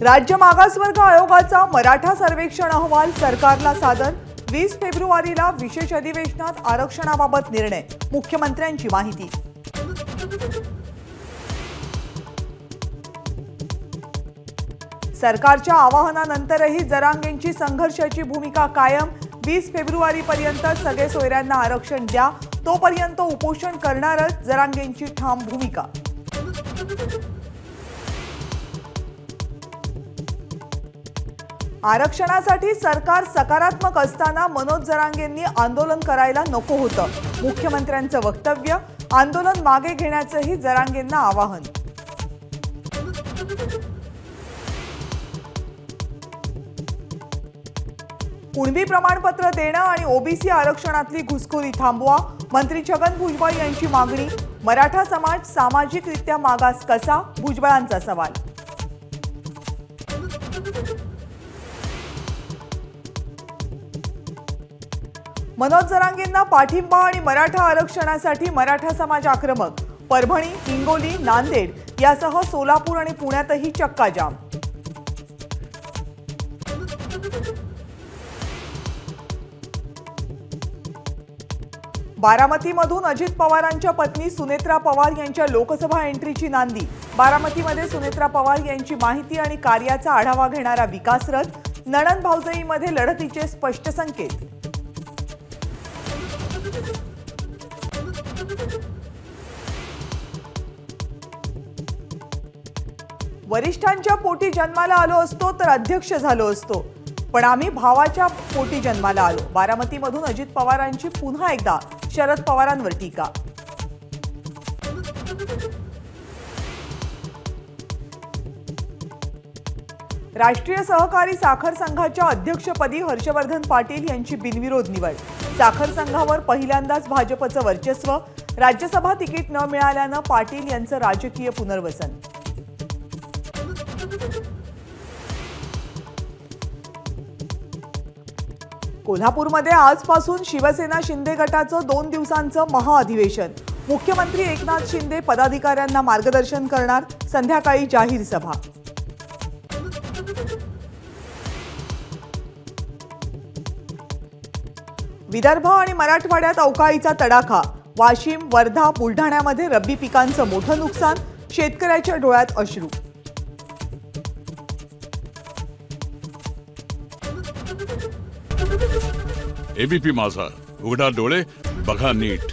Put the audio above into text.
राज्य मागासवर्ग आयोगाचा मराठा सर्वेक्षण अहवाल सरकारला सादर। 20 फेब्रुवारीला विशेष अधिवेशनात आरक्षणाबाबत निर्णय। मुख्यमंत्र्यांची माहिती। सरकारच्या आवाहनानंतरही जरांगेंची संघर्षाची भूमिका कायम। 20 फेब्रुवारीपर्यंत सगळे सोयऱ्यांना आरक्षण द्या, तोपर्यंत उपोषण करणारच, जरांगेंची ठाम भूमिका। आरक्षणासाठी सरकार सकारात्मक असताना मनोज जरांगेंनी आंदोलन करायला नको होतं। मुख्यमंत्र्यांचं वक्तव्य। आंदोलन मागे घेण्याचंही जरांगेंना आवाहन। कुणबी प्रमाणपत्र देणं आणि ओबीसी आरक्षणातली घुसखोरी थांबवा, मंत्री छगन भुजबळ यांची मागणी। मराठा समाज सामाजिकरित्या मागास कसा, भुजबळांचा सवाल। मनोज जरांगेंना पाठिंबा आणि मराठा आरक्षणासाठी मराठा समाज आक्रमक। परभणी, हिंगोली, नांदेड यासह सोलापूर आणि पुण्यातही चक्काजाम। बारामतीमधून अजित पवारांच्या पत्नी सुनेत्रा पवार यांच्या लोकसभा एंट्रीची नांदी। बारामतीमध्ये सुनेत्रा पवार यांची माहिती आणि कार्याचा आढावा घेणारा विकास रथ। नणंद भाऊजाईमध्ये लढतीचे स्पष्ट संकेत। वरिष्ठांच्या पोटी जन्माला आलो असतो तर अध्यक्ष झालो असतो, पण आम्ही भावाच्या पोटी जन्माला आलो। बारामतीमधून अजित पवारांची पुन्हा एकदा शरद पवारांवर टीका। राष्ट्रीय सहकारी साखर संघाच्या अध्यक्षपदी हर्षवर्धन पाटील यांची बिनविरोध निवड। साखर संघावर पहिल्यांदाच भाजपचं वर्चस्व। राज्यसभा तिकीट न मिळाल्यानं पाटील यांचं राजकीय पुनर्वसन। कोल्हापूरमध्ये आजपासून शिवसेना शिंदे गटाचं 2 दिवसांचं महाअधिवेशन। मुख्यमंत्री एकनाथ शिंदे पदाधिकाऱ्यांना मार्गदर्शन करणार। संध्याकाळी जाहीर सभा। विदर्भ आणि मराठवाड्यात अवकाळीचा तडाखा। वाशिम, वर्धा, बुलढाण्यामध्ये रब्बी पिकांचं मोठं नुकसान। शेतकऱ्याच्या डोळ्यात अश्रू। एबीपी माझा, उघडा डोळे बघा नीट।